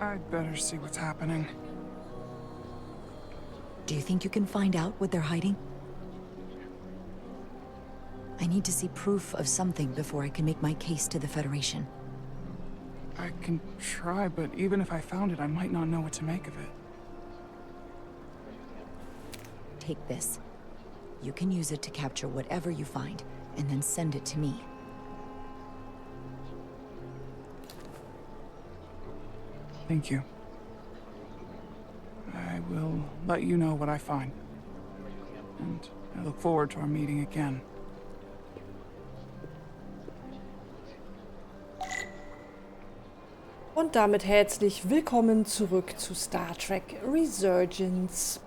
I'd better see what's happening. Do you think you can find out what they're hiding? I need to see proof of something before I can make my case to the Federation. I can try, but even if I found it, I might not know what to make of it. Take this. You can use it to capture whatever you find, and then send it to me. Thank you. I will let you know what I find. And I look forward to our meeting again. Und damit herzlich willkommen zurück zu Star Trek Resurgence.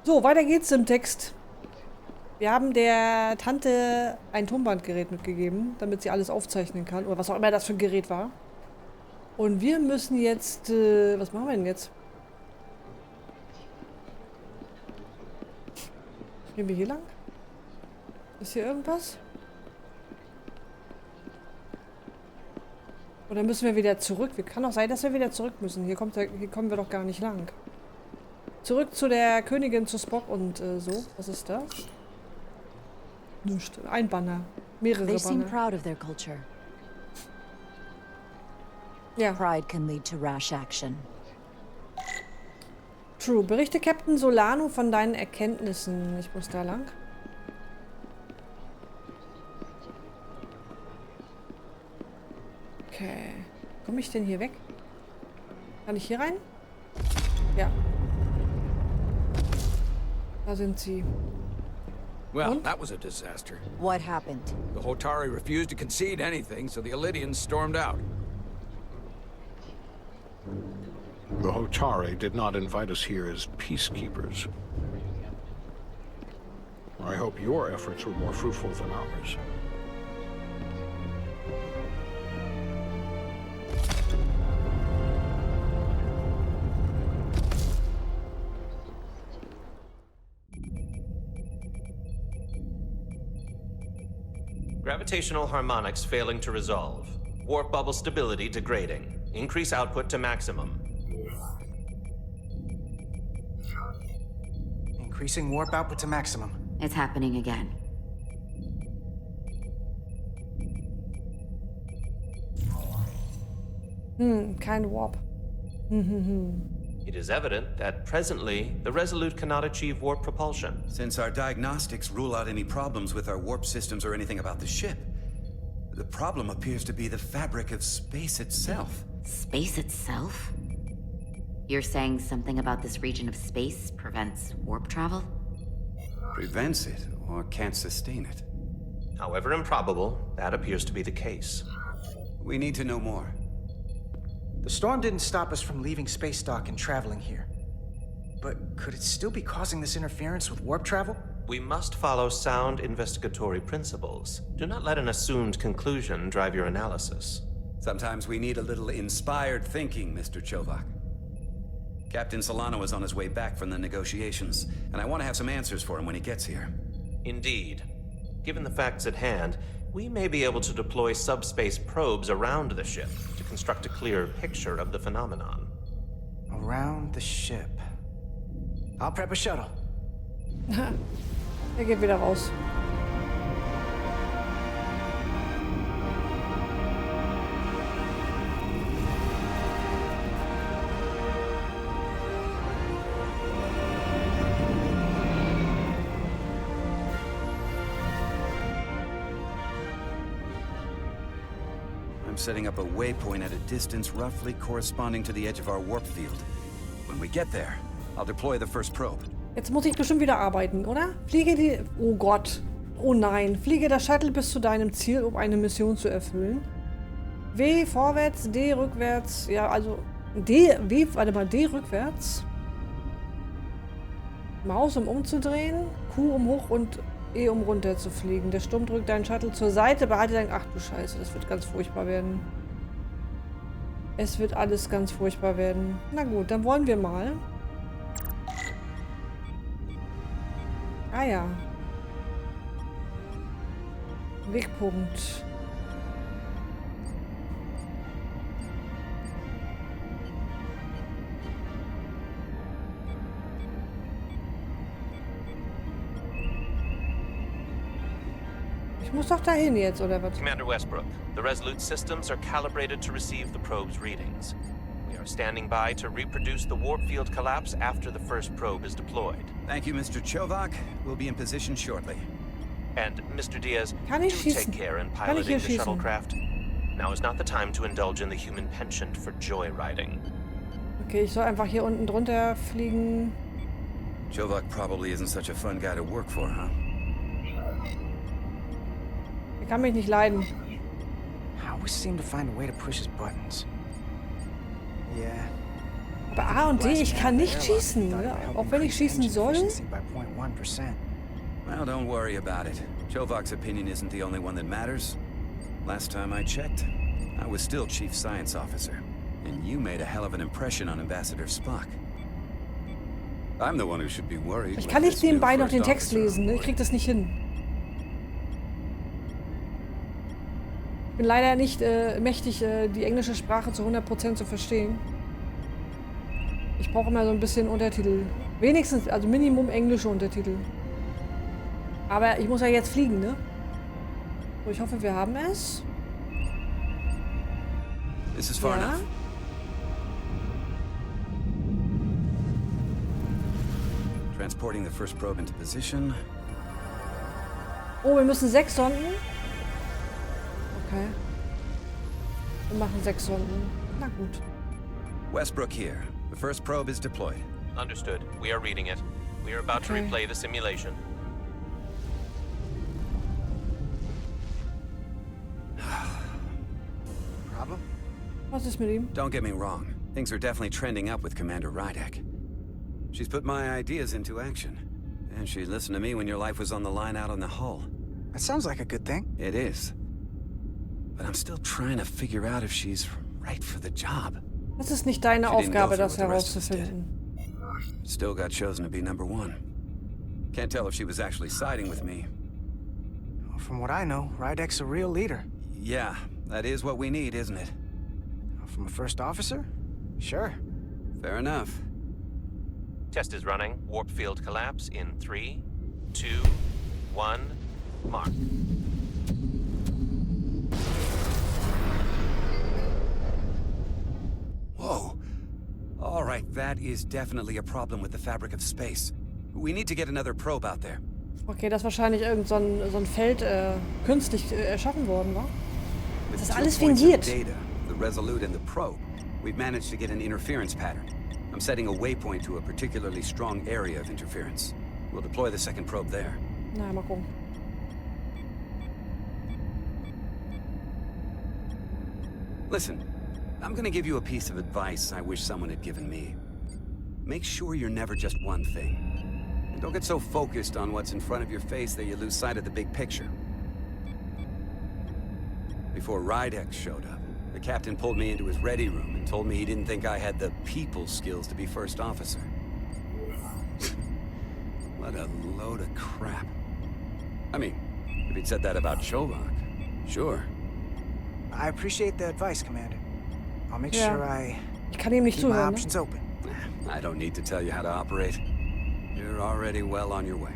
So, weiter geht's im Text. Wir haben der Tante ein Tonbandgerät mitgegeben, damit sie alles aufzeichnen kann. Oder was auch immer das für ein Gerät war. Und wir müssen jetzt... was machen wir denn jetzt? Gehen wir hier lang? Ist hier irgendwas? Oder müssen wir wieder zurück? Kann auch sein, dass wir wieder zurück müssen. Hier kommen wir doch gar nicht lang. Zurück zu der Königin, zu Spock und so. Was ist das? Nichts. Ein Banner. Mehrere They seem Banner. proud of their culture. Ja. Pride can lead to rash action. True. Berichte Captain Solano von deinen Erkenntnissen. Ich muss da lang. Okay. Komme ich denn hier weg? Kann ich hier rein? Ja. Da sind sie. Well, that was a disaster. What happened? The Hotari refused to concede anything, so the Illidians stormed out. The Hotari did not invite us here as peacekeepers. I hope your efforts were more fruitful than ours. Gravitational harmonics failing to resolve. Warp bubble stability degrading. Increase output to maximum. Increasing warp output to maximum. It's happening again. Kein Warp. It is evident that presently the Resolute cannot achieve warp propulsion. Since our diagnostics rule out any problems with our warp systems or anything about the ship, the problem appears to be the fabric of space itself. Space itself? You're saying something about this region of space prevents warp travel? Prevents it, or can't sustain it. However improbable, that appears to be the case. We need to know more. The storm didn't stop us from leaving space dock and traveling here. But could it still be causing this interference with warp travel? We must follow sound investigatory principles. Do not let an assumed conclusion drive your analysis. Sometimes we need a little inspired thinking, Mr. Chovak. Captain Solano is on his way back from the negotiations, and I want to have some answers for him when he gets here. Indeed. Given the facts at hand, we may be able to deploy subspace probes around the ship to construct a clear picture of the phenomenon. Around the ship. I'll prep a shuttle. Er geht wieder raus. I'm setting up a waypoint at a distance roughly corresponding to the edge of our warp field. When we get there, I'll deploy the first probe. Jetzt muss ich bestimmt wieder arbeiten, oder? Fliege die... Oh Gott. Oh nein. Fliege das Shuttle bis zu deinem Ziel, um eine Mission zu erfüllen. W vorwärts, D rückwärts. Ja, also... D... W... Warte mal, D rückwärts. Maus, um umzudrehen. Q, um hoch und E, um runter zu fliegen. Der Sturm drückt deinen Shuttle zur Seite, behalte dein... Ach du Scheiße, das wird ganz furchtbar werden. Es wird alles ganz furchtbar werden. Na gut, dann wollen wir mal... Ah ja. Wegpunkt. Ich muss doch dahin jetzt, oder was? Commander Westbrook, the Resolute systems are calibrated to receive the probe's readings. We are standing by to reproduce the warp field collapse after the first probe is deployed. Thank you, Mr. Chovak. We'll be in position shortly. And, Mr. Diaz, Kann do ich schießen? take care in Kann ich piloting hier the schießen? shuttlecraft. Now is not the time to indulge in the human penchant for joyriding. Okay, ich soll einfach hier unten drunter fliegen. Chovak probably isn't such a fun guy to work for, huh? Er kann mich nicht leiden. I always seem to find a way to push his buttons. Yeah. Aber A und D, ich kann nicht schießen, ne? Auch wenn ich schießen soll. Well, don't worry about it. Chovak's opinion isn't the only one that matters. Last time I checked, I was still Chief Science Officer. And you made a hell of an impression on Ambassador Spock. I'm the one who should be worried. Ich kann nicht nebenbei noch den Text lesen, ne? Ich krieg das nicht hin. Ich bin leider nicht mächtig, die englische Sprache zu 100% zu verstehen. Ich brauche immer so ein bisschen Untertitel. Wenigstens, also Minimum englische Untertitel. Aber ich muss ja jetzt fliegen, ne? So, ich hoffe, wir haben es. This is far enough. Transporting the first probe into position. Oh, wir müssen 6 Sonden. Okay. Wir machen 6 Sonden. Na gut. Westbrook here. The first probe is deployed. Understood. We are reading it. We are about to Okay. replay the simulation. Problem? Was ist mit ihm? Don't get me wrong. Things are definitely trending up with Commander Rydek. She's put my ideas into action. And she listened to me when your life was on the line out on the hull. That sounds like a good thing. It is. But I'm still trying to figure out if she's right for the job. Das ist nicht deine She didn't go Aufgabe, through das what the rest of us did. herauszufinden. Still got chosen to be #1. Can't tell if she was actually siding with me. From what I know, Rydek's a real leader. Yeah, that is what we need, isn't it? From a first officer? Sure. Fair enough. Test is running. Warp field collapse in 3, 2, 1, mark. Whoa. All right, that is definitely a problem with the fabric of space. We need to get another probe out there. Okay, das ist wahrscheinlich irgend so ein Feld künstlich erschaffen worden, wa? With Das ist 2 alles points of fingiert. data, the Resolute and the probe, we've managed to get an interference pattern. I'm setting a waypoint to a particularly strong area of interference. We'll deploy the second probe there. Na, mal gucken. Listen, I'm gonna give you a piece of advice I wish someone had given me. Make sure you're never just one thing. And don't get so focused on what's in front of your face that you lose sight of the big picture. Before Rydek showed up, the captain pulled me into his ready room and told me he didn't think I had the people skills to be first officer. What a load of crap. I mean, if he'd said that about Chovak, sure. I appreciate the advice, Commander. I'll make Ja. sure I Ich kann ihm nicht keep my zuhören, ne? options open. I don't need to tell you how to operate. You're already well on your way.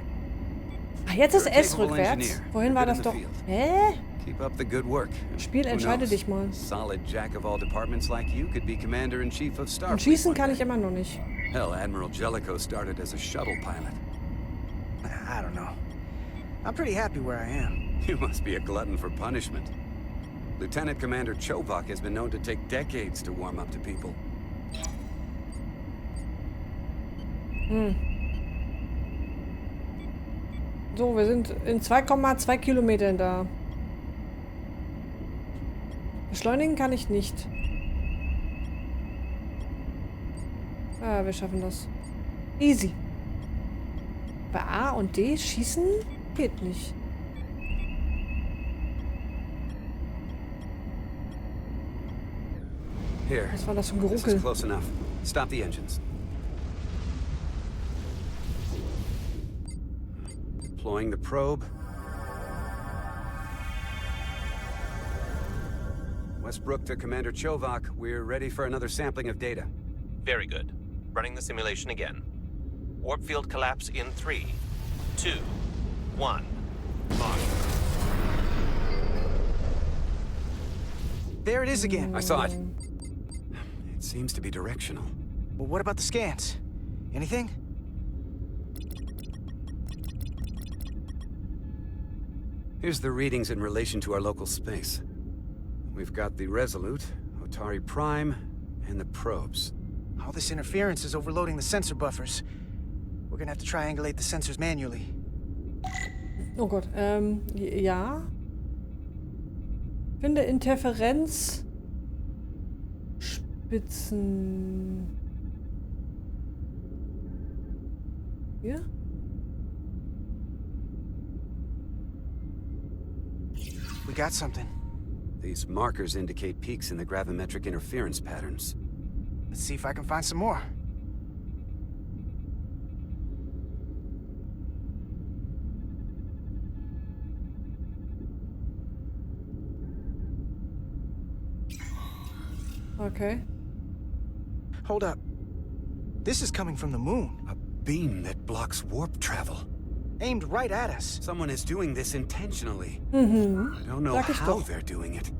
Ach, jetzt ist You're a S capable rückwärts. engineer. Vorhin war Good in das the doch... field. Hä? Keep up the good work. Spiel, Who entscheide knows? dich mal. Solid jack of all departments like you could be Commander-in-Chief of Starfleet. Und schießen one kann day. ich immer noch nicht. Hell, Admiral Jellicoe started as a shuttle pilot. I don't know. I'm pretty happy where I am. You must be a glutton for punishment. Lieutenant Commander Chovak has been known to take decades to warm up to people. So, wir sind in 2,2 Kilometern da. Beschleunigen kann ich nicht. Ah, wir schaffen das. Easy. Bei A und D schießen geht nicht. Here. Was war das für ein This is Geruckel? close enough. Stop the engines. Deploying the probe. Westbrook to Commander Chovak. We're ready for another sampling of data. Very good. Running the simulation again. Warp field collapse in 3, 2, 1, mark. There it is again. I saw it. It seems to be directional. Well, what about the scans? Anything? Here's the readings in relation to our local space. We've got the Resolute, Otari Prime, and the probes. All this interference is overloading the sensor buffers. We're gonna have to triangulate the sensors manually. Oh Gott, ja. Finde Interferenzspitzen. Hier? We got something. These markers indicate peaks in the gravimetric interference patterns. Let's see if I can find some more. Okay. Hold up. This is coming from the moon, A beam that blocks warp travel. aimed right at us. Someone is doing this intentionally. I don't know Sag ich how doch. they're doing it.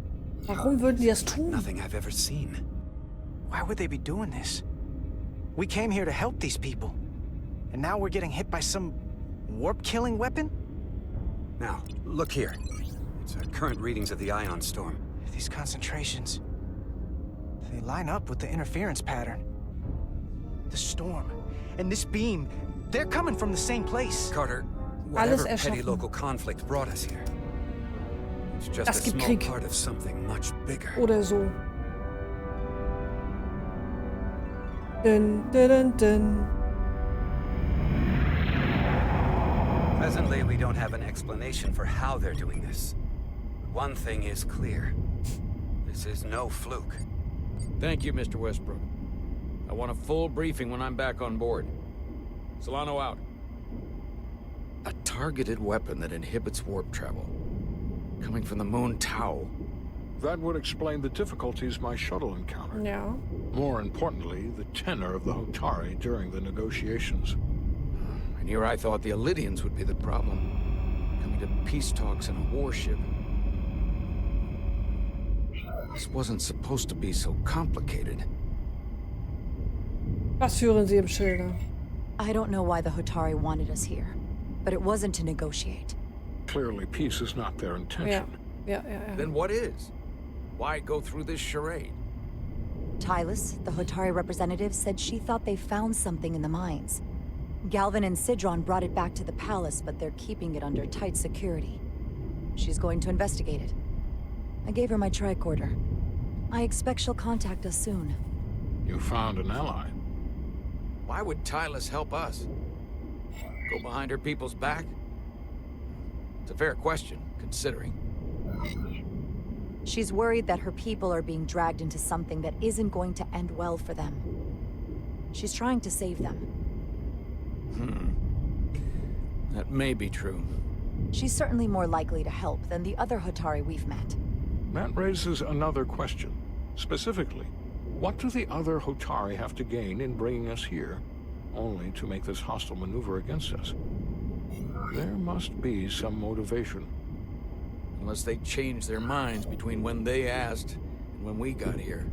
Warum würden die das tun? Nothing I've ever seen. Why would they be doing this? We came here to help these people. And now we're getting hit by some warp-killing weapon? Now, look here. It's our current readings of the ion storm. These concentrations, they line up with the interference pattern. The storm and this beam, they're coming from the same place. Carter, Alles whatever petty erschaffen. local conflict brought us here, it's just Das a gibt small Krieg. part of something much bigger. Oder so. Dun, dun, dun, dun. Presently, we don't have an explanation for how they're doing this. But one thing is clear. This is no fluke. Thank you, Mr. Westbrook. I want a full briefing when I'm back on board. Solano out. A targeted weapon that inhibits warp travel. Coming from the moon Tau. That would explain the difficulties my shuttle encountered. Ja. More importantly, the tenor of the Hotari during the negotiations. And here I thought the Illidians would be the problem. Coming to peace talks in a warship. This wasn't supposed to be so complicated. Was führen sie im Schilde? I don't know why the Hotari wanted us here, but it wasn't to negotiate. Clearly, peace is not their Ja. intention. Ja, ja, ja. Then what is? Why go through this charade? Tylus, the Hotari representative, said she thought they found something in the mines. Galvin and Sidron brought it back to the palace, but they're keeping it under tight security. She's going to investigate it. I gave her my tricorder. I expect she'll contact us soon. You found an ally. Why would Tylus help us? Go behind her people's back? It's a fair question, considering. She's worried that her people are being dragged into something that isn't going to end well for them. She's trying to save them. That may be true. She's certainly more likely to help than the other Hotari we've met. That raises another question. Specifically, what do the other Hotari have to gain in bringing us here, only to make this hostile maneuver against us? There must be some motivation. Unless they changed their minds between when they asked and when we got here.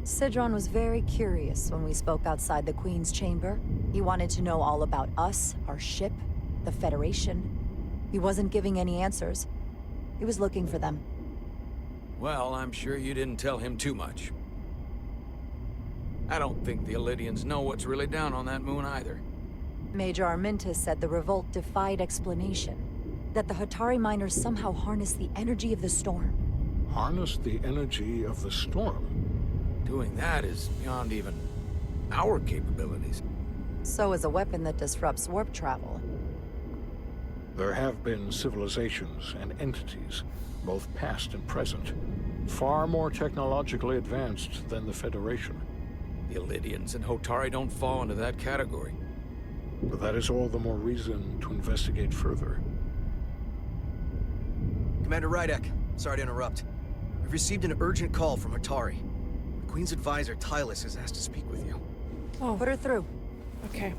Sidron was very curious when we spoke outside the Queen's chamber. He wanted to know all about us, our ship, the Federation. He wasn't giving any answers. He was looking for them. Well, I'm sure you didn't tell him too much. I don't think the Illidians know what's really down on that moon either. Major Armintas said the revolt defied explanation. That the Hotari miners somehow harnessed the energy of the storm. Harness the energy of the storm. Doing that is beyond even our capabilities. So is a weapon that disrupts warp travel. There have been civilizations and entities, both past and present, far more technologically advanced than the Federation. The Illidians and Hotari don't fall into that category. But that is all the more reason to investigate further. Commander Rydek, sorry to interrupt. We've received an urgent call from Hotari. The Queen's advisor, Tylus, has asked to speak with you. Oh, Put her through. okay.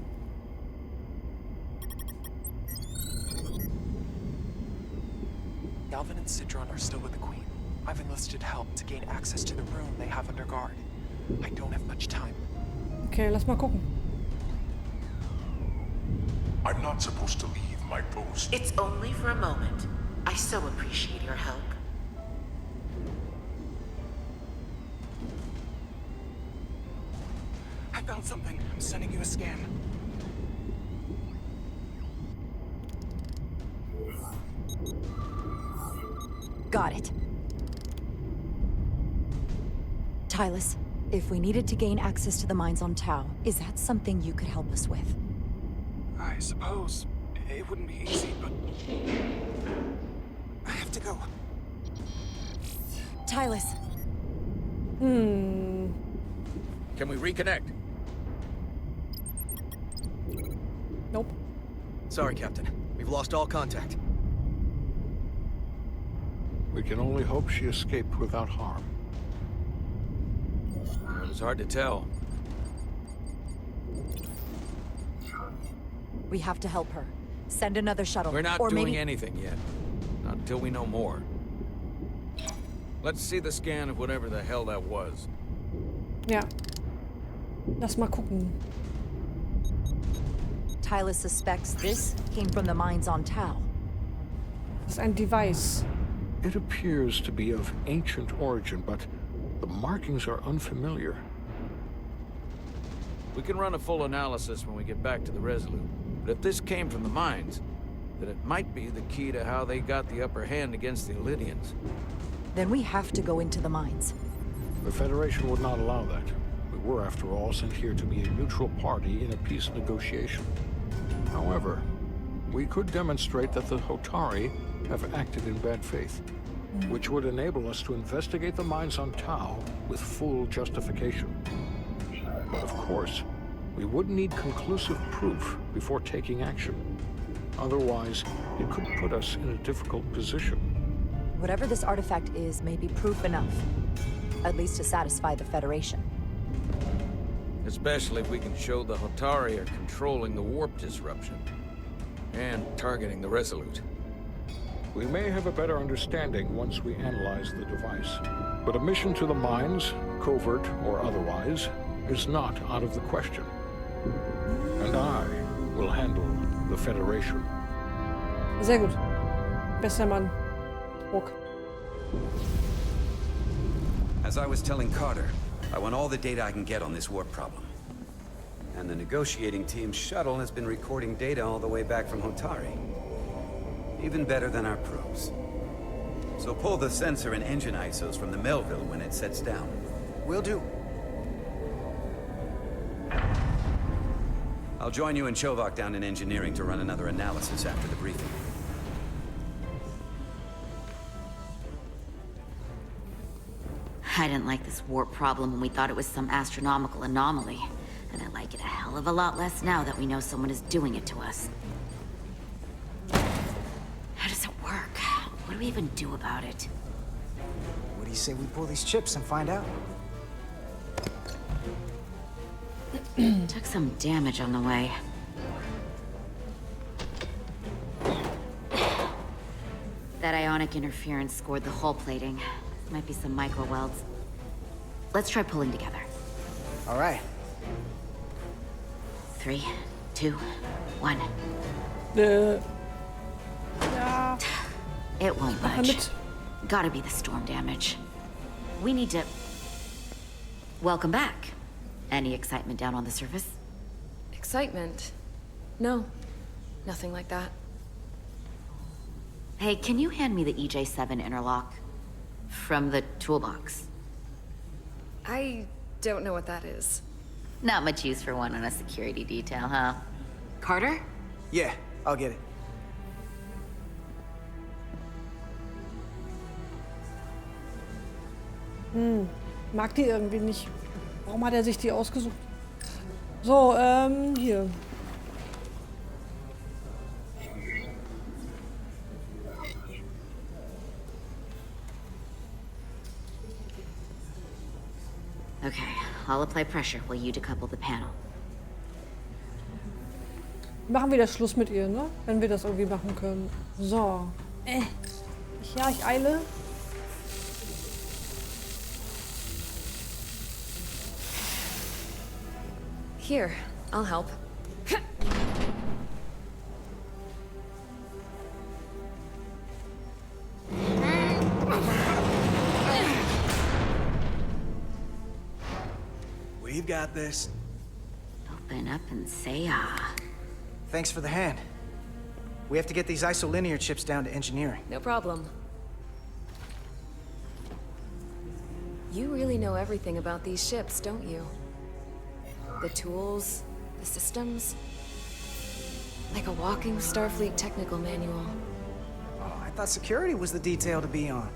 Galvin and Sidron are still with the Queen. I've enlisted help to gain access to the room they have under guard. I don't have much time. Okay, lass mal gucken. I'm not supposed to leave my post. It's only for a moment. I so appreciate your help. I found something. I'm sending you a scan. Got it. Tylus, if we needed to gain access to the mines on Tau, is that something you could help us with? I suppose it wouldn't be easy, but I have to go. Tylus. Can we reconnect? Nope. Sorry, Captain. We've lost all contact. We can only hope she escaped without harm. Well, it's hard to tell. We have to help her. Send another shuttle. We're not or doing maybe... anything yet. Not until we know more. Let's see the scan of whatever the hell that was. Ja. Lass mal gucken. Tylus suspects this came from the mines on Tau. Das ist ein Device. It appears to be of ancient origin, but the markings are unfamiliar. We can run a full analysis when we get back to the Resolute. But if this came from the mines, then it might be the key to how they got the upper hand against the Lydians. Then we have to go into the mines. The Federation would not allow that. We were, after all, sent here to be a neutral party in a peace negotiation. However, we could demonstrate that the Hotari have acted in bad faith, which would enable us to investigate the mines on Tau with full justification. But of course, we would need conclusive proof before taking action. Otherwise, it could put us in a difficult position. Whatever this artifact is may be proof enough. At least to satisfy the Federation. Especially if we can show the Hotari are controlling the warp disruption. And targeting the Resolute. We may have a better understanding once we analyze the device. But a mission to the mines, covert or otherwise, is not out of the question. And I will handle the Federation. Sehr gut. Bester Mann. Ruck. As I was telling Carter, I want all the data I can get on this warp problem. And the negotiating team's shuttle has been recording data all the way back from Hotari. Even better than our probes. So pull the sensor and engine ISOs from the Melville when it sets down. Will do. I'll join you and Chovak down in engineering to run another analysis after the briefing. I didn't like this warp problem when we thought it was some astronomical anomaly. And I like it a hell of a lot less now that we know someone is doing it to us. How does it work? What do we even do about it? What do you say we pull these chips and find out? Took some damage on the way. That ionic interference scored the hull plating. Might be some micro welds. Let's try pulling together. All right. 3, 2, 1. Ja. It won't Mach budge. mit. Gotta be the storm damage. We need to... Welcome back. Any excitement down on the surface? Excitement? No. Nothing like that. Hey, can you hand me the EJ7 interlock? From the toolbox. I don't know what that is. Not much use for one on a security detail, huh? Carter? Yeah, I'll get it. Mag die irgendwie nicht. Warum hat er sich die ausgesucht? So, hier. Okay, I'll apply pressure while you decouple the panel. Machen wir das Schluss mit ihr, ne? Wenn wir das irgendwie machen können. So. Ja, ich eile. Here, I'll help. We've got this. Open up and say ah. Thanks for the hand. We have to get these isolinear chips down to engineering. No problem. You really know everything about these ships, don't you? The tools, the systems. Like a walking Starfleet technical manual. Oh, I thought security was the detail to be on.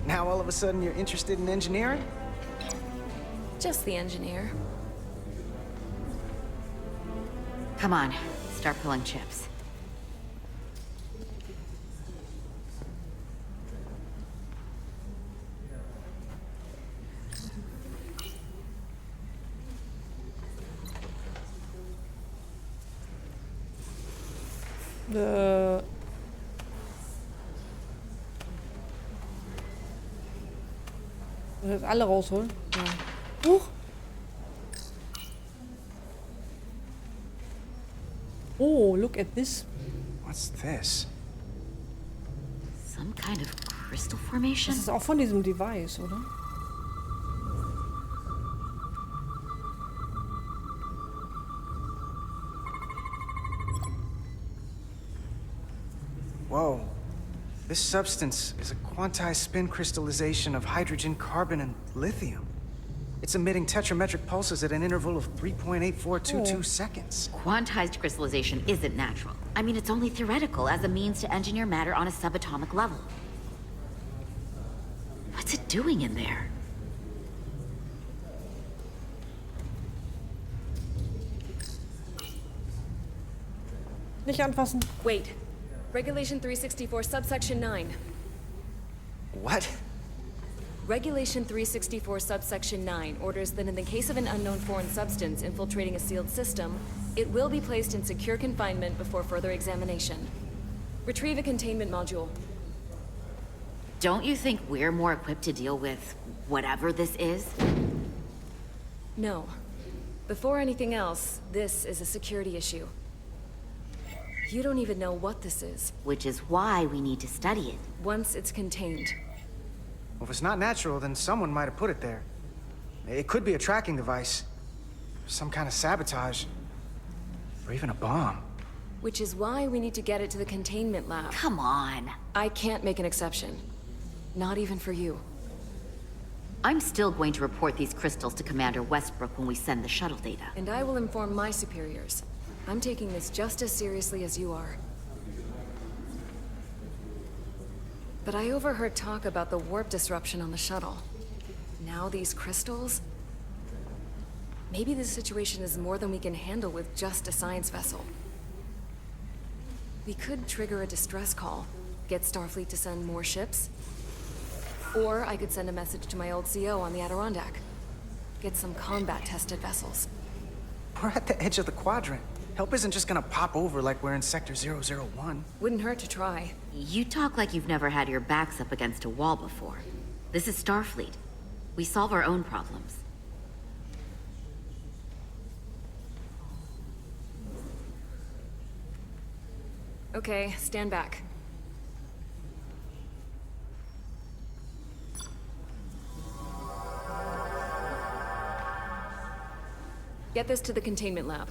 Now all of a sudden you're interested in engineering? Just the engineer. Come on, start pulling chips. Jetzt alle rausholen. Ja. Huch. Oh, look at this. What's this? Some kind of crystal formation? Das ist auch von diesem Device, oder? Whoa. This substance is a quantized spin crystallization of hydrogen, carbon, and lithium. It's emitting tetrametric pulses at an interval of 3.8422 seconds. Quantized crystallization isn't natural. I mean, it's only theoretical as a means to engineer matter on a subatomic level. What's it doing in there? Nicht anfassen. Wait. Regulation 364, subsection 9. What? Regulation 364, subsection 9 orders that in the case of an unknown foreign substance infiltrating a sealed system, it will be placed in secure confinement before further examination. Retrieve a containment module. Don't you think we're more equipped to deal with whatever this is? No. Before anything else, this is a security issue. You don't even know what this is. Which is why we need to study it. Once it's contained. Well, if it's not natural, then someone might have put it there. It could be a tracking device. Some kind of sabotage. Or even a bomb. Which is why we need to get it to the containment lab. Come on. I can't make an exception. Not even for you. I'm still going to report these crystals to Commander Westbrook when we send the shuttle data. And I will inform my superiors. I'm taking this just as seriously as you are. But I overheard talk about the warp disruption on the shuttle. Now these crystals? Maybe this situation is more than we can handle with just a science vessel. We could trigger a distress call, get Starfleet to send more ships. Or I could send a message to my old CO on the Adirondack. Get some combat-tested vessels. We're at the edge of the quadrant. Help isn't just gonna pop over like we're in Sector 001. Wouldn't hurt to try. You talk like you've never had your backs up against a wall before. This is Starfleet. We solve our own problems. Okay, stand back. Get this to the containment lab.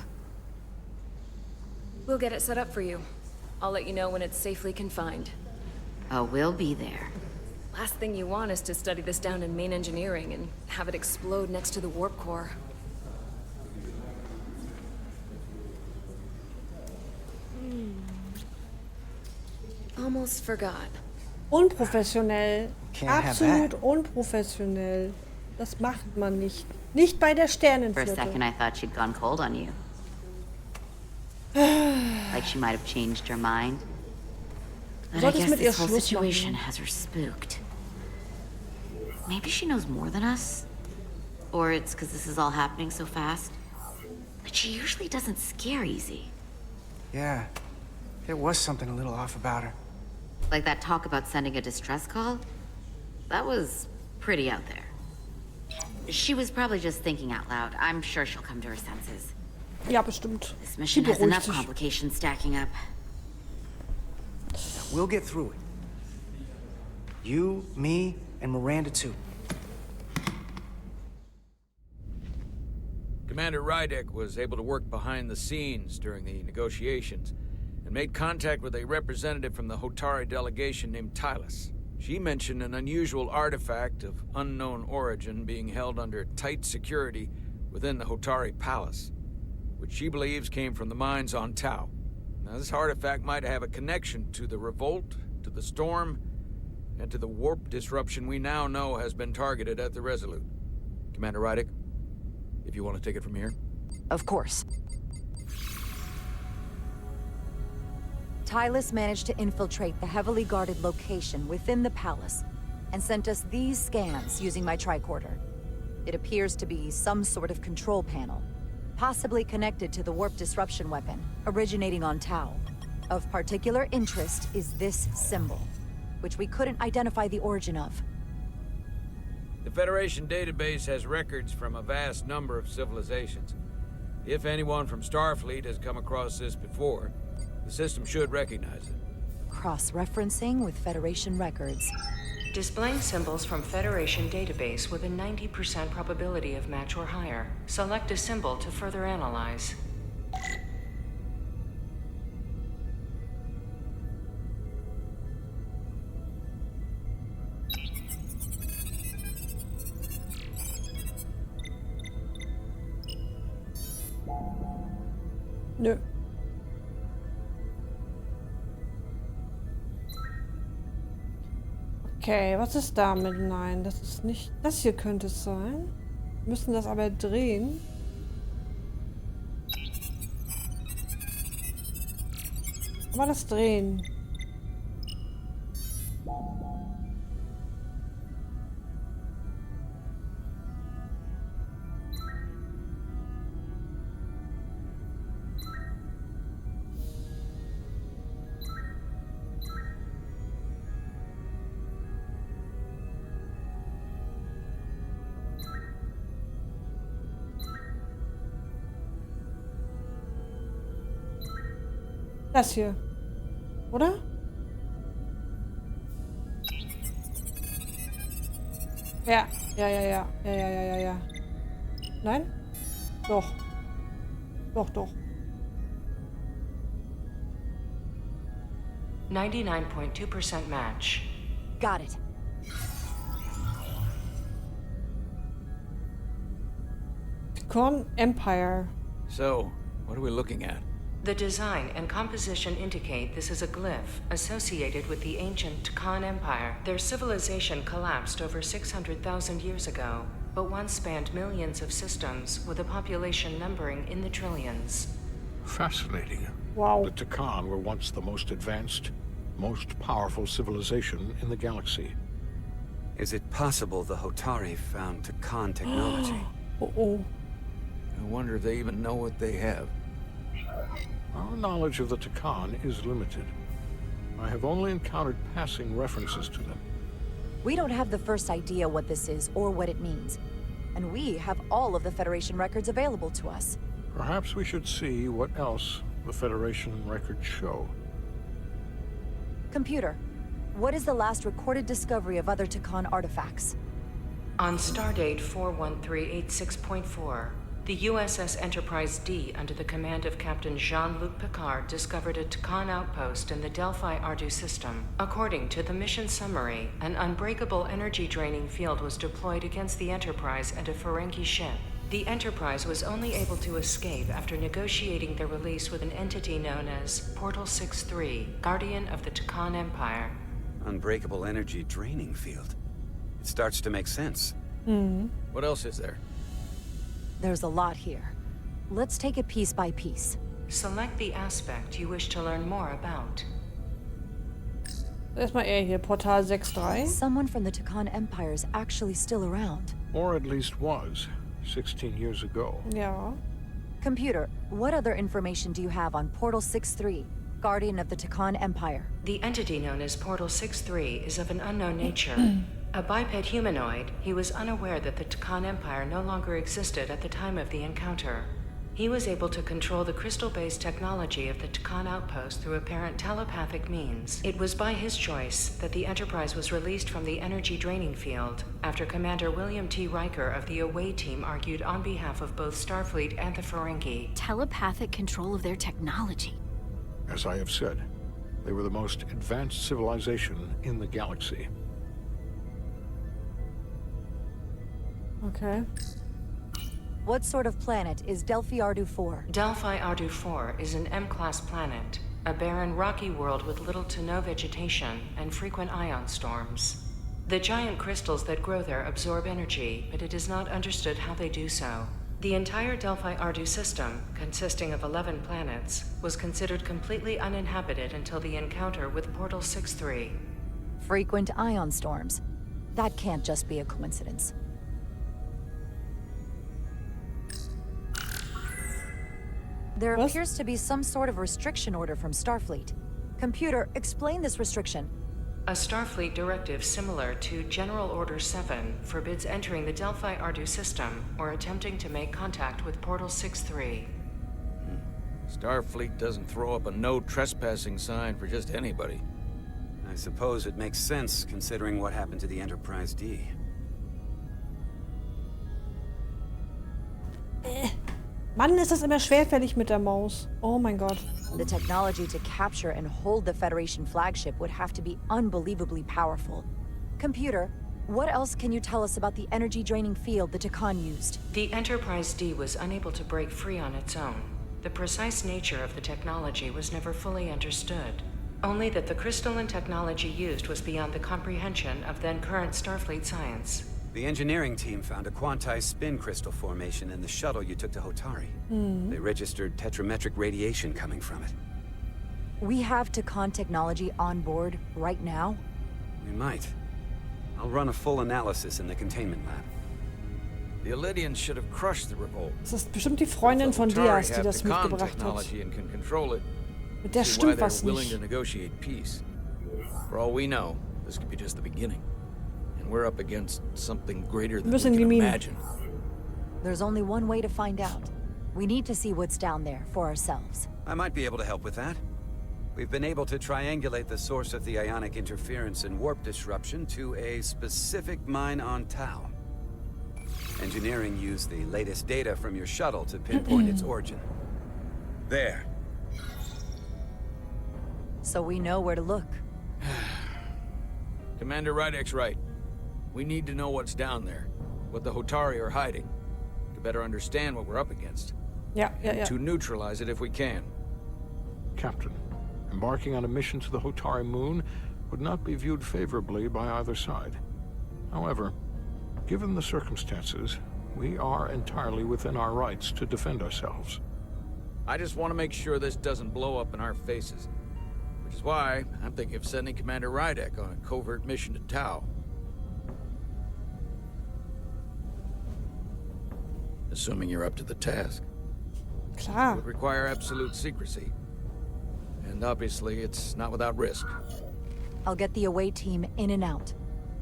We'll get it set up for you. I'll let you know when it's safely confined. Oh, we'll be there. Last thing you want is to study this down in main engineering and have it explode next to the warp core. Almost forgot. Unprofessionell. Absolut unprofessionell. Das macht man nicht. Nicht bei der For a Sternenflotte. second, I thought she'd gone cold on you. Like she might have changed her mind. But I guess this whole situation has her spooked. Maybe she knows more than us? Or it's because this is all happening so fast? But she usually doesn't scare easy. Yeah, there was something a little off about her. Like that talk about sending a distress call? That was pretty out there. She was probably just thinking out loud. I'm sure she'll come to her senses. Ja, bestimmt. This mission has enough complications stacking up. We'll get through it. You, me, and Miranda too. Commander Rydek was able to work behind the scenes during the negotiations and made contact with a representative from the Hotari delegation named Tylus. She mentioned an unusual artifact of unknown origin being held under tight security within the Hotari Palace, which she believes came from the mines on Tau. Now, this artifact might have a connection to the revolt, to the storm, and to the warp disruption we now know has been targeted at the Resolute. Commander Rydek, if you want to take it from here. Of course. Tylus managed to infiltrate the heavily guarded location within the palace and sent us these scans using my tricorder. It appears to be some sort of control panel, possibly connected to the warp disruption weapon, originating on Tau. Of particular interest is this symbol, which we couldn't identify the origin of. The Federation database has records from a vast number of civilizations. If anyone from Starfleet has come across this before, the system should recognize it. Cross-referencing with Federation records. Displaying symbols from Federation database with a 90% probability of match or higher. Select a symbol to further analyze. Nö. Okay, was ist damit? Nein, das ist nicht... Das hier könnte es sein. Wir müssen das aber drehen. Aber das drehen. Das hier. Oder? Ja. Ja. Nein? Doch. Doch. 99.2% match. Got it. Con Empire. So, what are we looking at? The design and composition indicate this is a glyph associated with the ancient Takan Empire. Their civilization collapsed over 600,000 years ago, but once spanned millions of systems with a population numbering in the trillions. Fascinating. Wow. The Takan were once the most advanced, most powerful civilization in the galaxy. Is it possible the Hotari found Takan technology? Uh-oh. I wonder if they even know what they have. Our knowledge of the Takan is limited. I have only encountered passing references to them. We don't have the first idea what this is or what it means. And we have all of the Federation records available to us. Perhaps we should see what else the Federation records show. Computer, what is the last recorded discovery of other Takan artifacts? On stardate 41386.4, the USS Enterprise D, under the command of Captain Jean-Luc Picard, discovered a Takan outpost in the Delphi Ardu system. According to the mission summary, an unbreakable energy-draining field was deployed against the Enterprise and a Ferengi ship. The Enterprise was only able to escape after negotiating their release with an entity known as Portal 63, Guardian of the Takan Empire. Unbreakable energy draining field. It starts to make sense. What else is there? There's a lot here. Let's take it piece by piece. Select the aspect you wish to learn more about. Erstmal hier, Portal 6.3. Someone from the Takan Empire is actually still around. Or at least was, 16 years ago. Ja. Computer, what other information do you have on Portal 63, Guardian of the Takan Empire? The entity known as Portal 63 is of an unknown nature. A biped humanoid, he was unaware that the Takan Empire no longer existed at the time of the encounter. He was able to control the crystal-based technology of the Takan outpost through apparent telepathic means. It was by his choice that the Enterprise was released from the energy draining field after Commander William T. Riker of the Away Team argued on behalf of both Starfleet and the Ferengi. Telepathic control of their technology. As I have said, they were the most advanced civilization in the galaxy. Okay. What sort of planet is Delphi Ardu 4? Delphi Ardu 4 is an M-class planet, a barren rocky world with little to no vegetation and frequent ion storms. The giant crystals that grow there absorb energy, but it is not understood how they do so. The entire Delphi Ardu system, consisting of 11 planets, was considered completely uninhabited until the encounter with Portal 6-3. Frequent ion storms. That can't just be a coincidence. There appears to be some sort of restriction order from Starfleet. Computer, explain this restriction. A Starfleet directive similar to General Order 7 forbids entering the Delphi Ardu system or attempting to make contact with Portal 6-3. Starfleet doesn't throw up a no trespassing sign for just anybody. I suppose it makes sense considering what happened to the Enterprise D. Mann, ist das immer schwerfällig mit der Maus. Oh mein Gott. The technology to capture and hold the Federation flagship would have to be unbelievably powerful. Computer, what else can you tell us about the energy-draining field the Takan used? The Enterprise D was unable to break free on its own. The precise nature of the technology was never fully understood. Only that the crystalline technology used was beyond the comprehension of then-current Starfleet science. The engineering team found a quantized spin crystal formation in the shuttle you took to Hotari. They registered tetrametric radiation coming from it. We have Takan technology on board right now? We might. I'll run a full analysis in the containment lab. The Illidians should have crushed the revolt. Das ist bestimmt die Freundin von Diaz, die das mitgebracht hat. Mit der stimmt was nicht. To negotiate peace. For all we know, this could be just the beginning. And we're up against something greater than we can imagine. There's only one way to find out. We need to see what's down there for ourselves. I might be able to help with that. We've been able to triangulate the source of the ionic interference and warp disruption to a specific mine on Tau. Engineering used the latest data from your shuttle to pinpoint its origin. There. So we know where to look. Commander Rydek's right. We need to know what's down there, what the Hotari are hiding, to better understand what we're up against. To neutralize it if we can. Captain, embarking on a mission to the Hotari moon would not be viewed favorably by either side. However, given the circumstances, we are entirely within our rights to defend ourselves. I just want to make sure this doesn't blow up in our faces. Which is why I'm thinking of sending Commander Rydek on a covert mission to Tau. Assuming you're up to the task. Klar. It would require absolute secrecy. And obviously, it's not without risk. I'll get the away team in and out.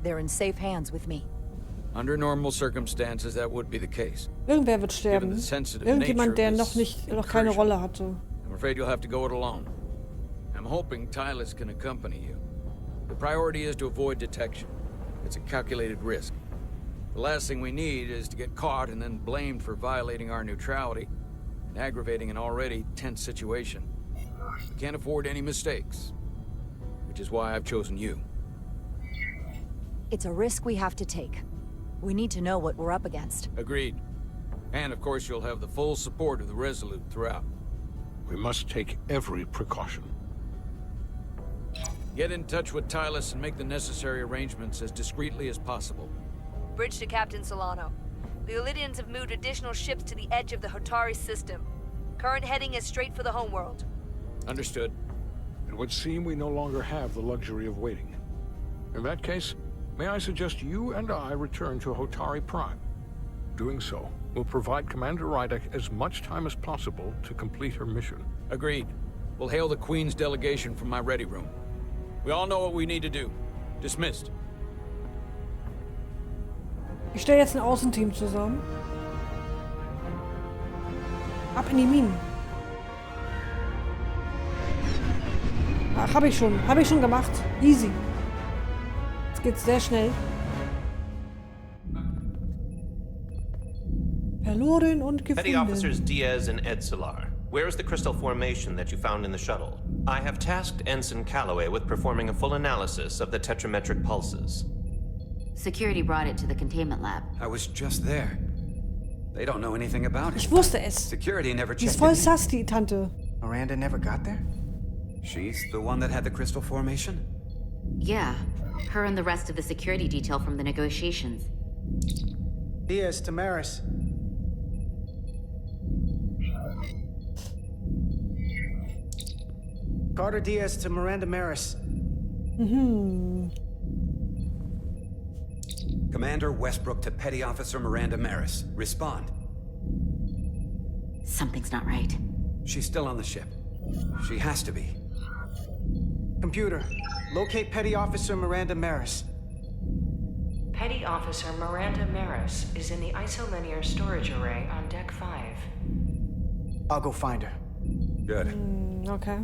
They're in safe hands with me. Under normal circumstances, that would be the case. Irgendwer wird sterben. Irgendjemand, der noch keine Rolle hatte. I'm afraid you'll have to go it alone. I'm hoping Tylus can accompany you. The priority is to avoid detection. It's a calculated risk. The last thing we need is to get caught and then blamed for violating our neutrality and aggravating an already tense situation. We can't afford any mistakes, which is why I've chosen you. It's a risk we have to take. We need to know what we're up against. Agreed. And of course you'll have the full support of the Resolute throughout. We must take every precaution. Get in touch with Tylus and make the necessary arrangements as discreetly as possible. Bridge to Captain Solano. The Illidians have moved additional ships to the edge of the Hotari system. Current heading is straight for the homeworld. Understood. It would seem we no longer have the luxury of waiting. In that case, may I suggest you and I return to Hotari Prime. Doing so will provide Commander Rydek as much time as possible to complete her mission. Agreed. We'll hail the Queen's delegation from my ready room. We all know what we need to do. Dismissed. Ich stelle jetzt ein Außenteam zusammen. Ab in die Minen. Ach, habe ich schon gemacht. Easy. Jetzt geht's sehr schnell. Verloren und gefunden. Petty Officers Diaz and Ed Solar, where is the crystal formation that you found in the shuttle? I have tasked Ensign Calloway with performing a full analysis of the tetrametric pulses. Security brought it to the containment lab. I was just there. They don't know anything about it. Ich wusste es. Security never Die ist checked voll in. sass, die Tante. Miranda never got there? She's the one that had the crystal formation? Yeah, her and the rest of the security detail from the negotiations. Diaz, Tamaris. Carter Diaz to Miranda Maris. Commander Westbrook to Petty Officer Miranda Maris. Respond. Something's not right. She's still on the ship. She has to be. Computer, locate Petty Officer Miranda Maris. Petty Officer Miranda Maris is in the isolinear storage array on Deck 5. I'll go find her. Good. Okay.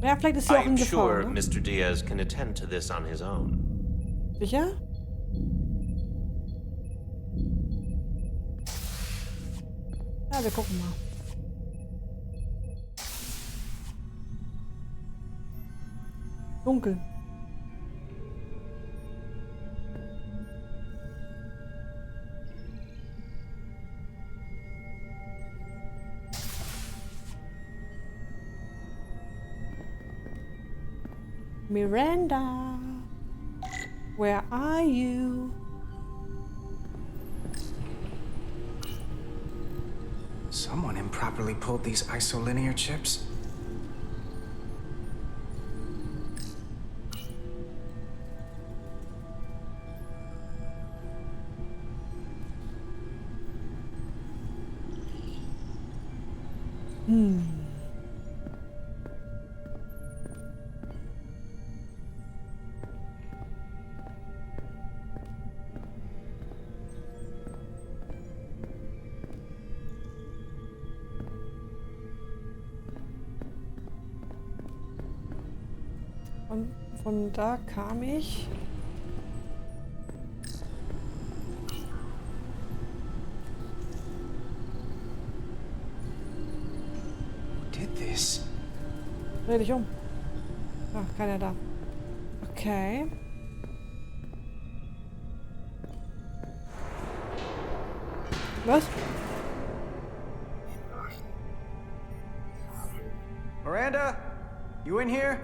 Ja, vielleicht ist sie auch in I'm Gefahr, sure ne? Mr. Diaz can attend to this on his own. Sicher? Ja, wir gucken mal. Dunkel. Miranda, where are you? Someone improperly pulled these isolinear chips. Von da kam ich. Who did this? Dreh dich um. Ah, keiner da. Okay. Was? Miranda, you in here?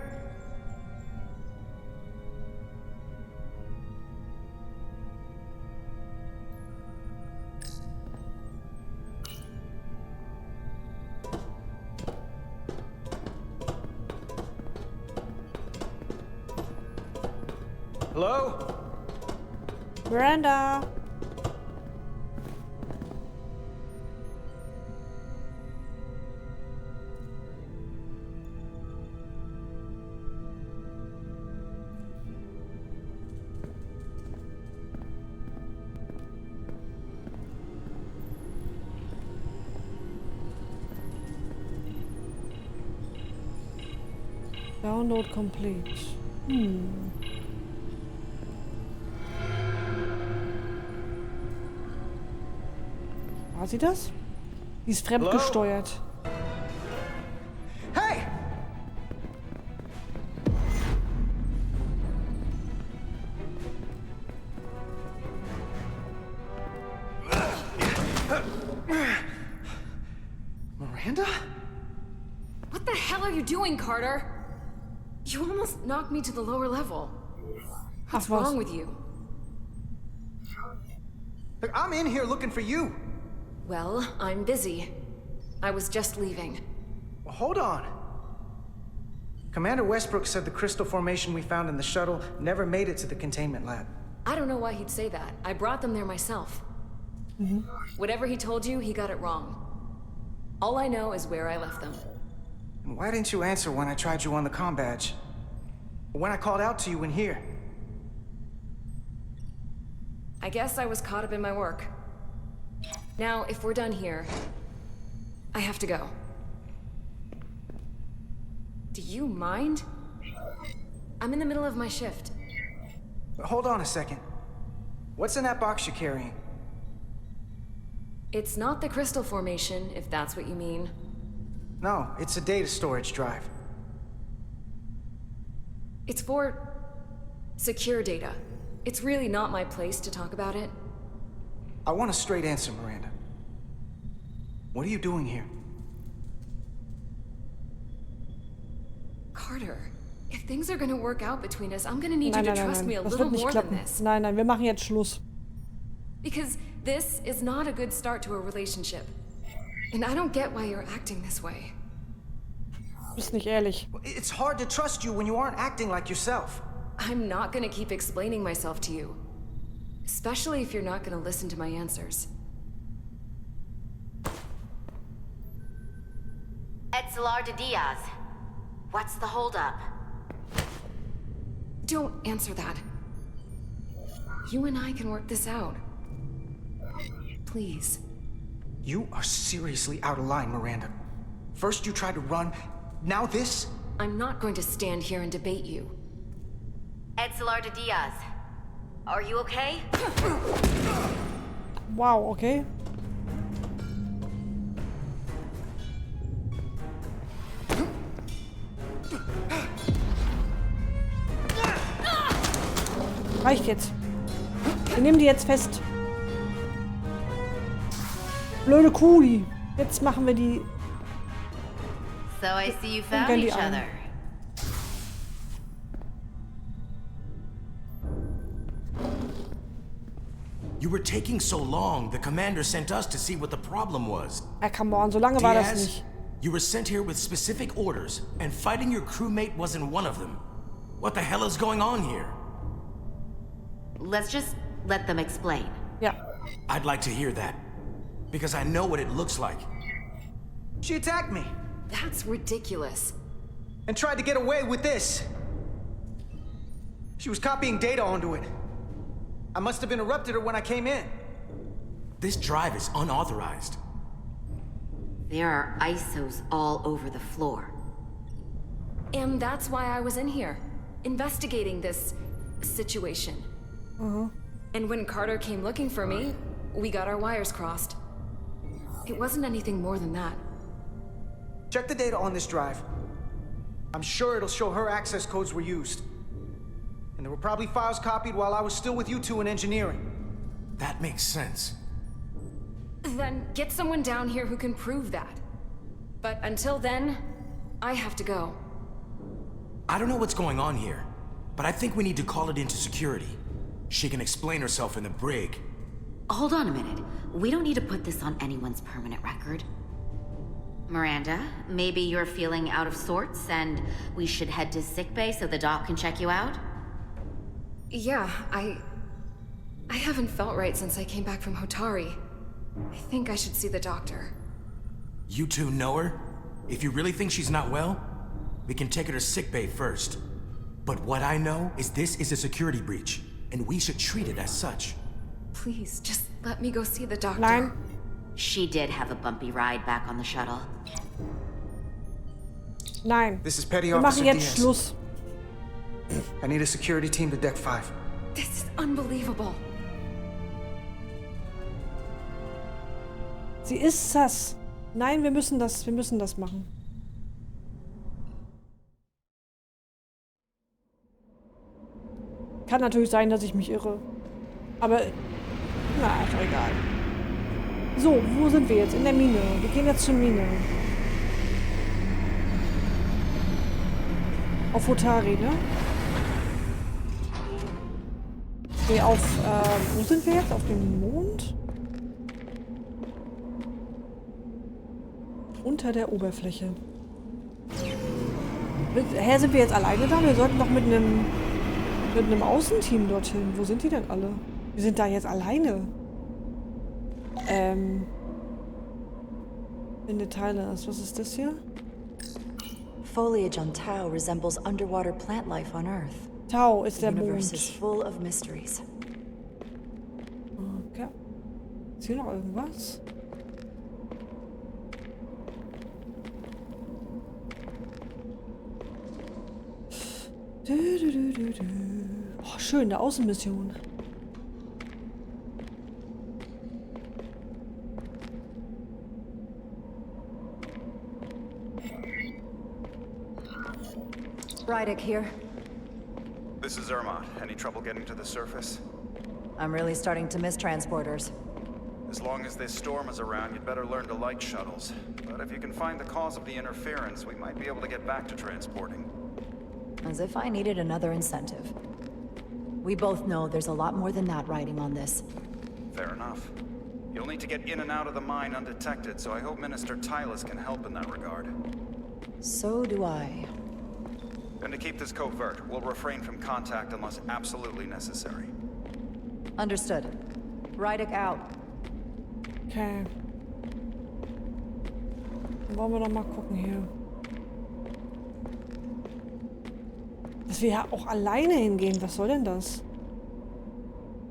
Hello? Miranda. Download complete. War sie das? Die ist fremdgesteuert. Hey! Miranda? What the hell are you doing, Carter? You almost knocked me to the lower level. What's wrong with you? Look, I'm in here looking for you. Well, I'm busy. I was just leaving. Well, hold on. Commander Westbrook said the crystal formation we found in the shuttle never made it to the containment lab. I don't know why he'd say that. I brought them there myself. Whatever he told you, he got it wrong. All I know is where I left them. And why didn't you answer when I tried you on the comm badge? When I called out to you in here? I guess I was caught up in my work. Now, if we're done here, I have to go. Do you mind? I'm in the middle of my shift. Hold on a second. What's in that box you're carrying? It's not the crystal formation, if that's what you mean. No, it's a data storage drive. It's for secure data. It's really not my place to talk about it. I want a straight answer, Miranda. What are you doing here? Carter, if things are gonna work out between us, I'm gonna need you to trust me a little more than this. Nein, wir machen jetzt Schluss. Because this is not a good start to a relationship. And I don't get why you're acting this way. Du bist nicht ehrlich. It's hard to trust you when you aren't acting like yourself. I'm not gonna keep explaining myself to you. Especially if you're not gonna listen to my answers. Etzelar de Diaz. What's the holdup? Don't answer that. You and I can work this out. Please. You are seriously out of line, Miranda. First you tried to run, now this? I'm not going to stand here and debate you. Etzelar de Diaz. Are you okay? Wow, okay. Reicht jetzt. Wir nehmen die jetzt fest. Blöde Kuh, die. Jetzt machen wir die. So I see you found each other. You were taking so long, the commander sent us to see what the problem was. Come on, so lange war das Diaz, nicht. you were sent here with specific orders, and fighting your crewmate wasn't one of them. What the hell is going on here? Let's just let them explain. Yeah. I'd like to hear that, because I know what it looks like. She attacked me. That's ridiculous. And tried to get away with this. She was copying data onto it. I must have interrupted her when I came in. This drive is unauthorized. There are ISOs all over the floor. And that's why I was in here, investigating this situation. And when Carter came looking for me, we got our wires crossed. It wasn't anything more than that. Check the data on this drive. I'm sure it'll show her access codes were used. And there were probably files copied while I was still with you two in engineering. That makes sense. Then get someone down here who can prove that. But until then, I have to go. I don't know what's going on here, but I think we need to call it into security. She can explain herself in the brig. Hold on a minute. We don't need to put this on anyone's permanent record. Miranda, maybe you're feeling out of sorts and we should head to sickbay so the doc can check you out? Yeah, I haven't felt right since I came back from Hotari. I think I should see the doctor. You two know her? If you really think she's not well, we can take her to sickbay first. But what I know is this is a security breach, and we should treat it as such. Please, just let me go see the doctor. Nein. She did have a bumpy ride back on the shuttle. Nein. This is Petty Wir Officer machen jetzt Diaz. Schluss. I need a security team to Deck 5. This is unbelievable. Sie ist das. Nein, wir müssen das machen. Kann natürlich sein, dass ich mich irre. Aber, na, ist doch egal. So, wo sind wir jetzt? In der Mine. Wir gehen jetzt zur Mine. Auf Hotari, ne? Okay, wo sind wir jetzt? Auf dem Mond? Unter der Oberfläche. Hä, sind wir jetzt alleine da? Wir sollten doch mit einem Außenteam dorthin. Wo sind die denn alle? Wir sind da jetzt alleine. Finde Tyler. Was ist das hier? Foliage on Tau resembles underwater plant life on Earth. Tau ist der The universe Mond. is full of mysteries. Ist hier noch irgendwas? Oh, schön, eine Außenmission. Rydick here. This is Irma. Any trouble getting to the surface? I'm really starting to miss transporters. As long as this storm is around, you'd better learn to like shuttles. But if you can find the cause of the interference, we might be able to get back to transporting. As if I needed another incentive. We both know there's a lot more than that riding on this. Fair enough. You'll need to get in and out of the mine undetected, so I hope Minister Tylus can help in that regard. So do I. And to keep this covert, we'll refrain from contact unless absolutely necessary. Understood. Rydick out. Okay. Dann wollen wir doch mal gucken hier. Dass wir ja auch alleine hingehen, was soll denn das?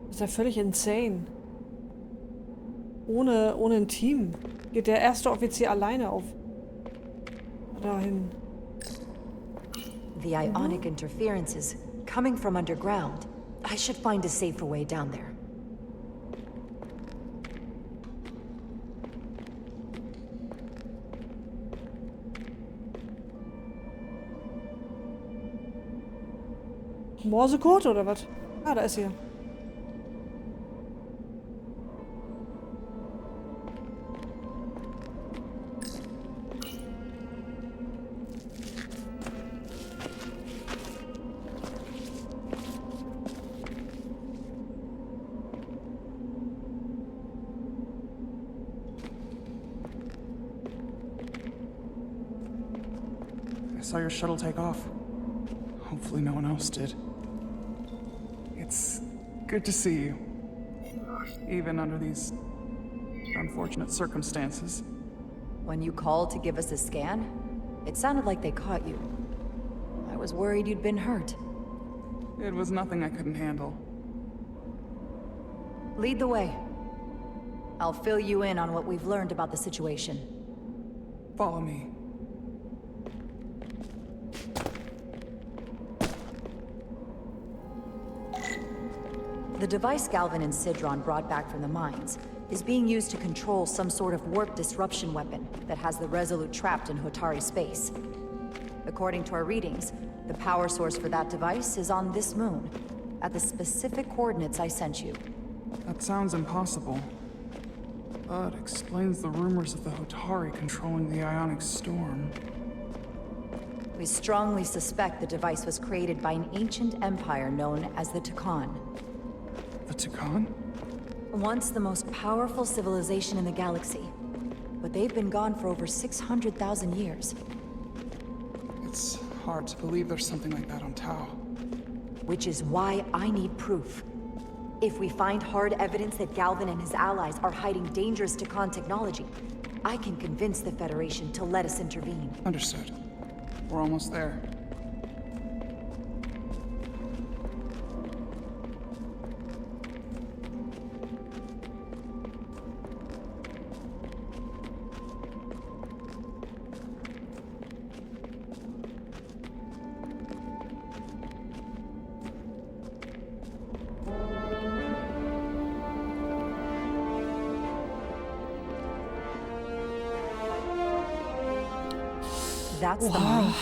Das ist ja völlig insane. Ohne ein Team. Geht der erste Offizier alleine auf dahin. The ionic interference is coming from underground. I should find a safer way down there. Morsecode oder was? Ah, da ist sie. I saw your shuttle take off. Hopefully no one else did. It's good to see you. Even under these unfortunate circumstances. When you called to give us a scan, it sounded like they caught you. I was worried you'd been hurt. It was nothing I couldn't handle. Lead the way. I'll fill you in on what we've learned about the situation. Follow me. The device Galvin and Sidron brought back from the mines is being used to control some sort of warp disruption weapon that has the Resolute trapped in Hotari space. According to our readings, the power source for that device is on this moon, at the specific coordinates I sent you. That sounds impossible, but explains the rumors of the Hotari controlling the ionic storm. We strongly suspect the device was created by an ancient empire known as the Tukan. The Tukan? Once the most powerful civilization in the galaxy, but they've been gone for over 600,000 years. It's hard to believe there's something like that on Tau. Which is why I need proof. If we find hard evidence that Galvin and his allies are hiding dangerous Tukan technology, I can convince the Federation to let us intervene. Understood. We're almost there. That's the mine.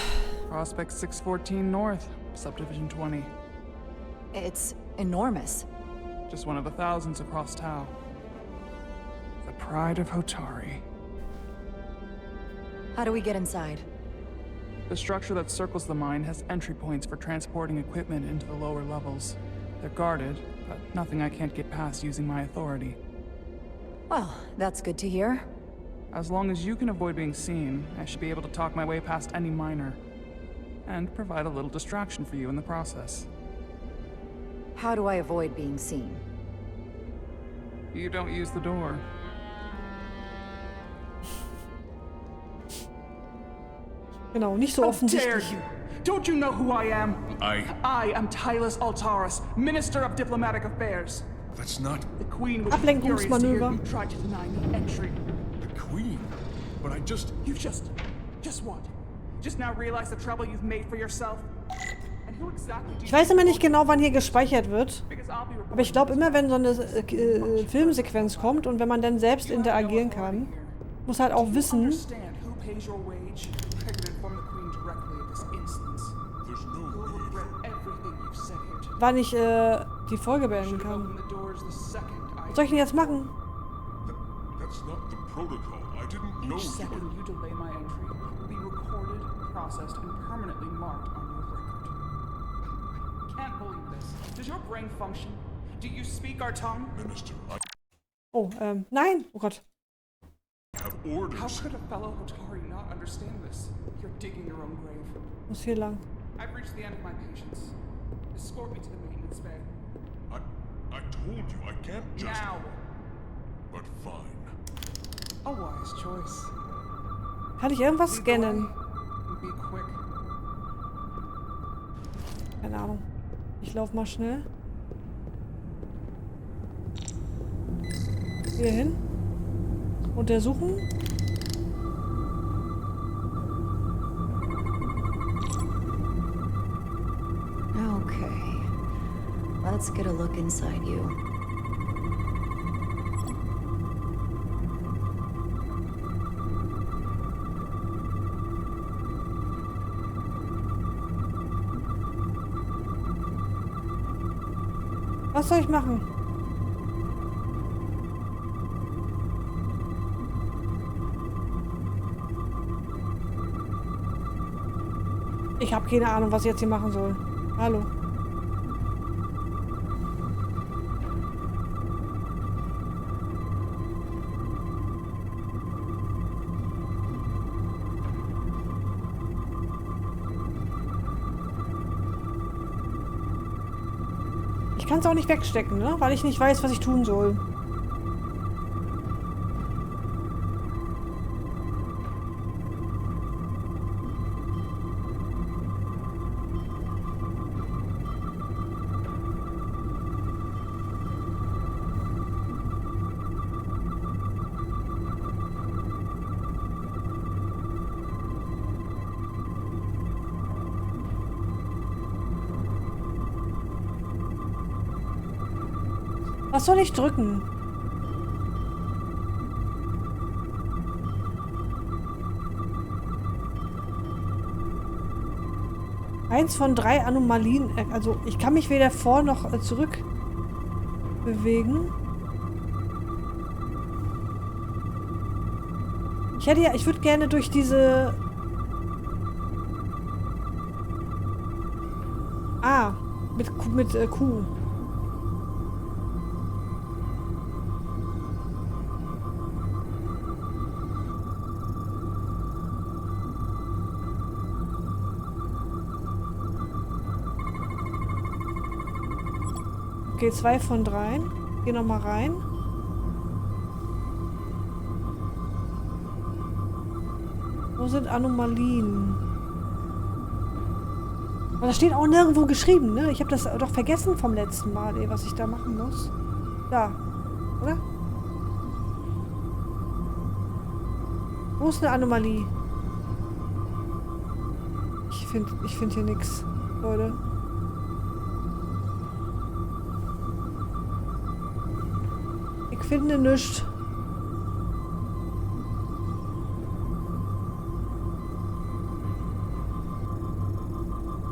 Prospect 614 North, Subdivision 20. It's enormous. Just one of the thousands across Tau. The pride of Hotari. How do we get inside? The structure that circles the mine has entry points for transporting equipment into the lower levels. They're guarded, but nothing I can't get past using my authority. Well, that's good to hear. As long as you can avoid being seen, I should be able to talk my way past any miner. And provide a little distraction for you in the process. How do I avoid being seen? You don't use the door. Genau, nicht so offensichtlich. How dare you? Don't you know who I am? I am Tylus Altaris, Minister of Diplomatic Affairs. That's not The Queen was furious to hear Ablenkungsmanöver. you tried to deny me entry. the Queen. But I just... You just what? Just now realize the trouble you've made for yourself? And who exactly do you Ich weiß immer nicht genau, wann hier gespeichert wird. Aber ich glaube immer, wenn so eine Filmsequenz kommt und wenn man dann selbst interagieren kann, muss halt auch wissen, understand who pays your wage? I could inform the Queen directly in this instance. There's no You will regret everything you've said here today. wann ich die Folge beenden kann. Open the doors the second I Was soll ich denn jetzt machen? That's not the protocol. I didn't know Each you second were... you delay my entry will be recorded, processed, and permanently marked on your record. I can't believe this. Does your brain function? Do you speak our tongue? Minister, I Oh, nein. Oh Gott. have How orders. could a fellow Hotari not understand this? You're digging your own grave. Muss hier lang. I've reached the end of my patience. Escort me to the maintenance bay. I told you I can't just... Now! But fine. A wise choice. Kann ich irgendwas Lead the way scannen? and be quick. Keine Ahnung. Ich lauf mal schnell. Hier hin. Untersuchen. Okay. Let's get a look inside you. Was soll ich machen? Ich habe keine Ahnung, was ich jetzt hier machen soll. Hallo. Ich kann es auch nicht wegstecken, ne? Weil ich nicht weiß, was ich tun soll. Was soll ich drücken? Eins von 3 Anomalien. Also ich kann mich weder vor noch zurück bewegen. Ich würde gerne durch diese... Ah, mit Q. Okay, 2 von 3. Geh noch mal rein. Wo sind Anomalien? Aber das steht auch nirgendwo geschrieben, ne? Ich habe das doch vergessen vom letzten Mal, ey, was ich da machen muss. Da, oder? Wo ist eine Anomalie? Ich find hier nichts, Leute. Ich finde nichts.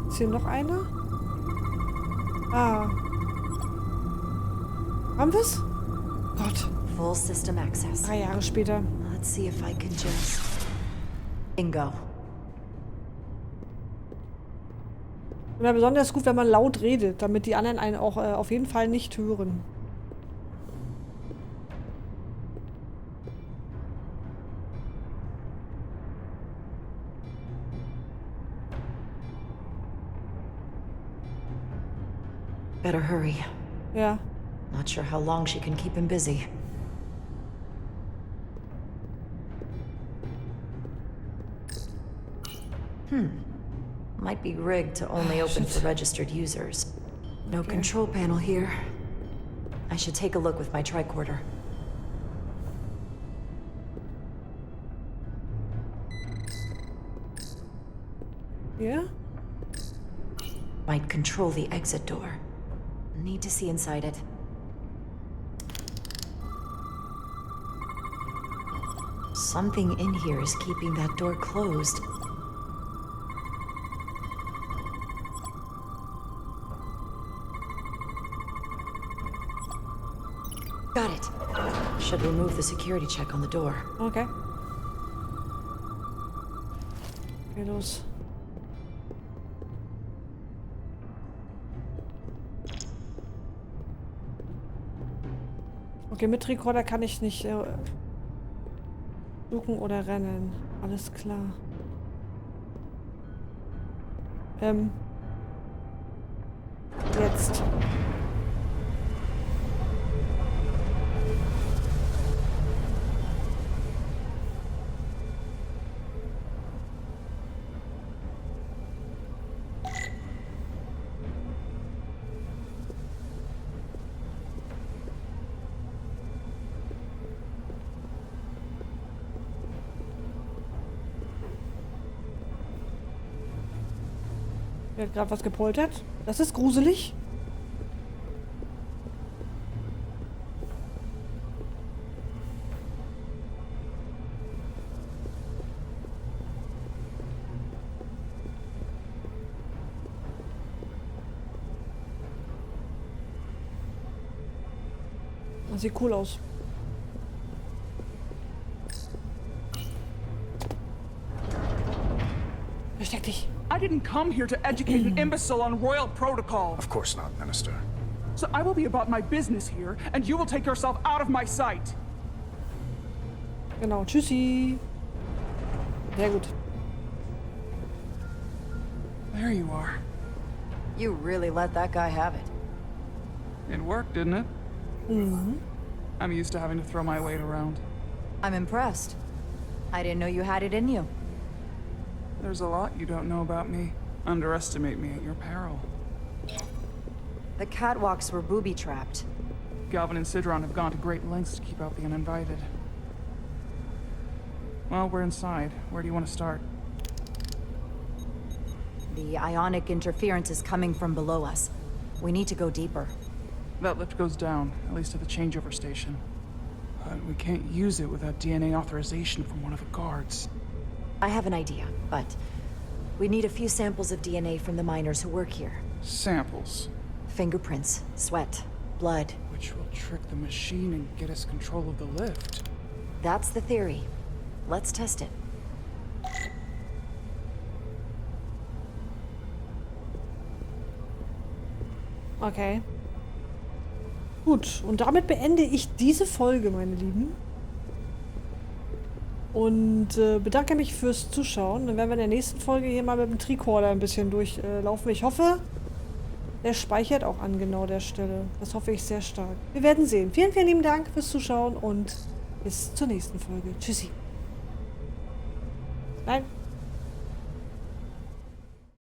Ist hier noch eine? Ah. Haben wir's? Gott. Full system access. 3 Jahre später. Let's see if I can just... Bingo. Oder besonders gut, wenn man laut redet, damit die anderen einen auch auf jeden Fall nicht hören. Better hurry. Ja. Not sure how long she can keep him busy. Might be rigged to only open for registered users. No control panel here. I I should take a look with my tricorder. Yeah? Might control the exit door. Need to see inside it. Something in here is keeping that door closed. Got it. Should remove the security check on the door. Okay. Geh los. Okay, mit Recorder kann ich nicht suchen oder rennen. Alles klar. Jetzt. Wer hat gerade was gepoltert? Das ist gruselig. Das sieht cool aus. Versteck dich. I didn't come here to educate an imbecile on royal protocol. Of course not, Minister. So I will be about my business here, and you will take yourself out of my sight. Genau, tschüssi. Sehr gut. There you are. You really let that guy have it. It worked, didn't it? Mm-hmm. I'm used to having to throw my weight around. I'm impressed. I didn't know you had it in you. There's a lot you don't know about me. Underestimate me at your peril. The catwalks were booby-trapped. Galvin and Sidron have gone to great lengths to keep out the uninvited. Well, we're inside. Where do you want to start? The ionic interference is coming from below us. We need to go deeper. That lift goes down, at least to the changeover station. But we can't use it without DNA authorization from one of the guards. I have an idea, but we need a few samples of DNA from the miners who work here. Samples? Fingerprints, sweat, blood. Which will trick the machine and get us control of the lift. That's the theory. Let's test it. Okay. Gut, und damit beende ich diese Folge, meine Lieben. Und bedanke mich fürs Zuschauen. Dann werden wir in der nächsten Folge hier mal mit dem Tricorder ein bisschen durchlaufen. Ich hoffe, der speichert auch an genau der Stelle. Das hoffe ich sehr stark. Wir werden sehen. Vielen, vielen lieben Dank fürs Zuschauen und bis zur nächsten Folge. Tschüssi. Nein.